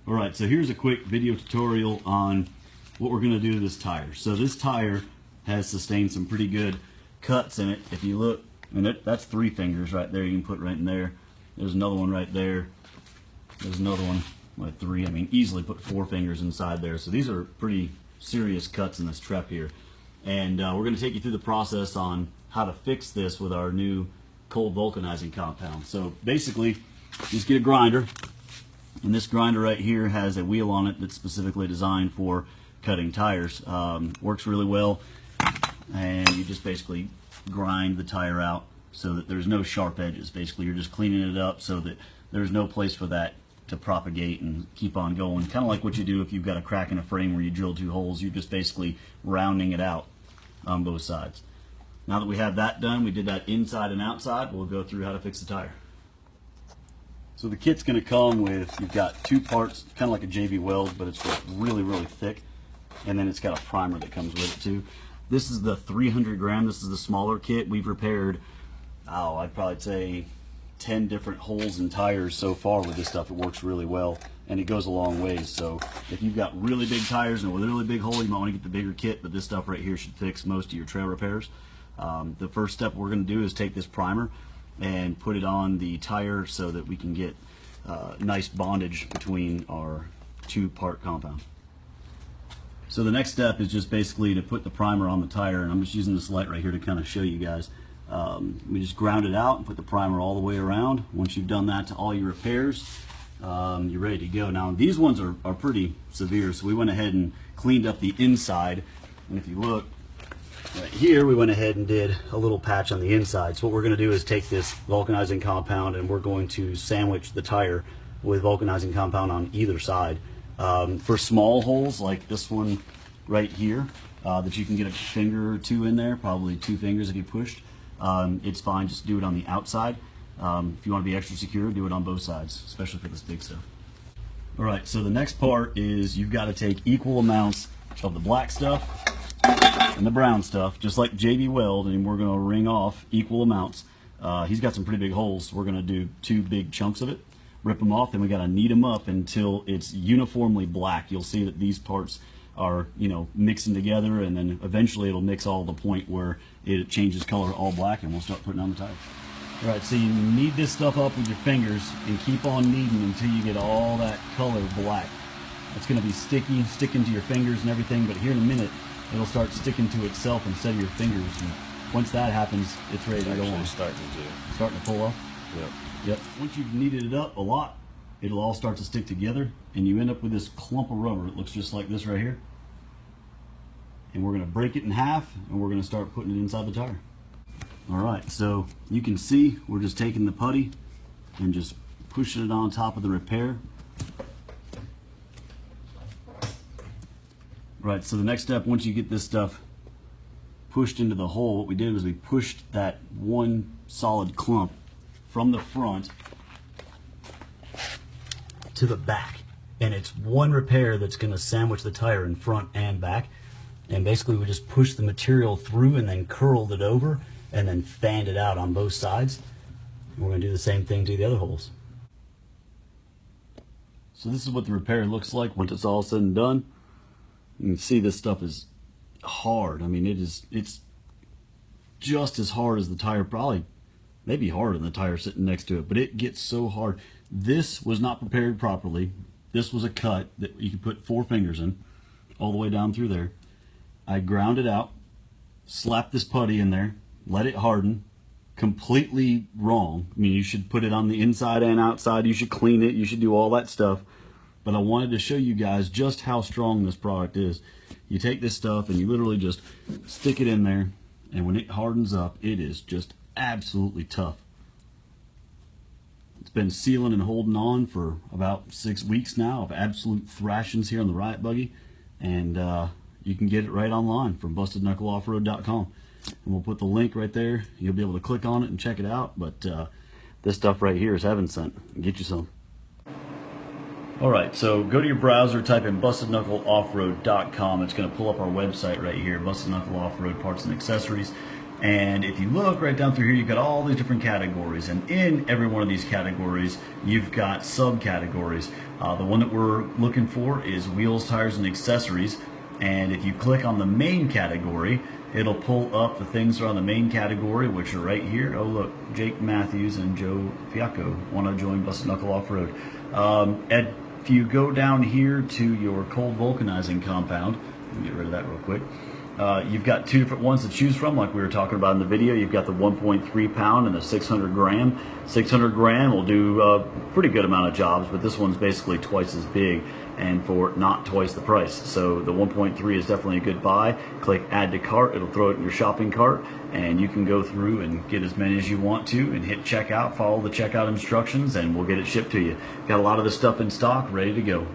All right, so here's a quick video tutorial on what we're gonna do to this tire. So this tire has sustained some pretty good cuts in it. If you look, and that's 3 fingers right there, you can put right in there. There's another one right there. There's another one with 3. I mean, easily put 4 fingers inside there. So these are pretty serious cuts in this trep here. And we're gonna take you through the process on how to fix this with our new cold vulcanizing compound. So basically, just get a grinder. And this grinder right here has a wheel on it that's specifically designed for cutting tires. Works really well. And you just basically grind the tire out so that there's no sharp edges. Basically, you're just cleaning it up so that there's no place for that to propagate and keep on going. Kind of like what you do if you've got a crack in a frame where you drill 2 holes. You're just basically rounding it out on both sides. Now that we have that done, we did that inside and outside, we'll go through how to fix the tire. So the kit's going to come with, you've got 2 parts, kind of like a JB Weld, but it's really, really thick. And then it's got a primer that comes with it too. This is the 300 gram. This is the smaller kit. We've repaired, I'd probably say 10 different holes in tires so far with this stuff. It works really well, and it goes a long ways. So if you've got really big tires and a really big hole, you might want to get the bigger kit, but this stuff right here should fix most of your trail repairs. The first step we're going to do is take this primer and put it on the tire so that we can get nice bondage between our 2-part compound. So the next step is just basically to put the primer on the tire, and I'm just using this light right here to kind of show you guys. We just ground it out and put the primer all the way around. Once you've done that to all your repairs, you're ready to go. Now these ones are pretty severe, so we went ahead and cleaned up the inside. And if you look right here, we went ahead and did a little patch on the inside. So what we're going to do is take this vulcanizing compound and we're going to sandwich the tire with vulcanizing compound on either side. For small holes like this one right here, that you can get a finger or 2 in there, probably 2 fingers if you pushed, it's fine. Just do it on the outside. If you want to be extra secure, do it on both sides, especially for this big stuff. All right, so the next part is you've got to take equal amounts of the black stuff and the brown stuff, just like JB Weld, and we're going to ring off equal amounts. He's got some pretty big holes, so we're going to do 2 big chunks of it. Rip them off, then we got to knead them up until it's uniformly black. You'll see that these parts are, mixing together, and then eventually it'll mix all to the point where it changes color all black, and we'll start putting on the tire. All right, so you knead this stuff up with your fingers and keep on kneading until you get all that color black. It's going to be sticky, sticking to your fingers and everything, but here in a minute it'll start sticking to itself instead of your fingers. And once that happens, it's ready to go on. Starting to pull up. Yep. Once you've kneaded it up a lot, it'll all start to stick together, and you end up with this clump of rubber. It looks just like this right here. And we're going to break it in half, and we're going to start putting it inside the tire. All right, so you can see we're just taking the putty and just pushing it on top of the repair. Right, so the next step, once you get this stuff pushed into the hole, what we did was we pushed that one solid clump from the front to the back, and it's one repair that's going to sandwich the tire in front and back. And basically we just pushed the material through and then curled it over and then fanned it out on both sides. And we're going to do the same thing to the other holes. So this is what the repair looks like once it's all said and done. You can see this stuff is hard. I mean, it's just as hard as the tire, probably maybe harder than the tire sitting next to it, but it gets so hard. This was not prepared properly. This was a cut that you could put 4 fingers in all the way down through there. I ground it out, slapped this putty in there, let it harden. Completely wrong. I mean, you should put it on the inside and outside. You should clean it. You should do all that stuff. But I wanted to show you guys just how strong this product is. You take this stuff and you literally just stick it in there, and when it hardens up, it is just absolutely tough. It's been sealing and holding on for about 6 weeks now of absolute thrashings here on the Riot Buggy, and you can get it right online from bustedknuckleoffroad.com, and we'll put the link right there. You'll be able to click on it and check it out. But this stuff right here is heaven sent. Get you some. All right, so go to your browser, type in bustedknuckleoffroad.com. It's going to pull up our website right here, Busted Knuckle Off-Road Parts and Accessories. And if you look right down through here, you've got all these different categories, and in every one of these categories you've got subcategories. The one that we're looking for is wheels, tires, and accessories. And if you click on the main category, it'll pull up the things that are on the main category, which are right here. Oh look, Jake Matthews and Joe Fiacco want to join Busted Knuckle Off-Road. And if you go down here to your cold vulcanizing compound, let me get rid of that real quick. You've got two different ones to choose from, like we were talking about in the video. You've got the 1.3 pound and the 600 gram. 600 gram will do a pretty good amount of jobs, but this one's basically twice as big and for not twice the price. So the 1.3 is definitely a good buy. Click add to cart, it'll throw it in your shopping cart, and you can go through and get as many as you want to and hit checkout, follow the checkout instructions, and we'll get it shipped to you. Got a lot of this stuff in stock, ready to go.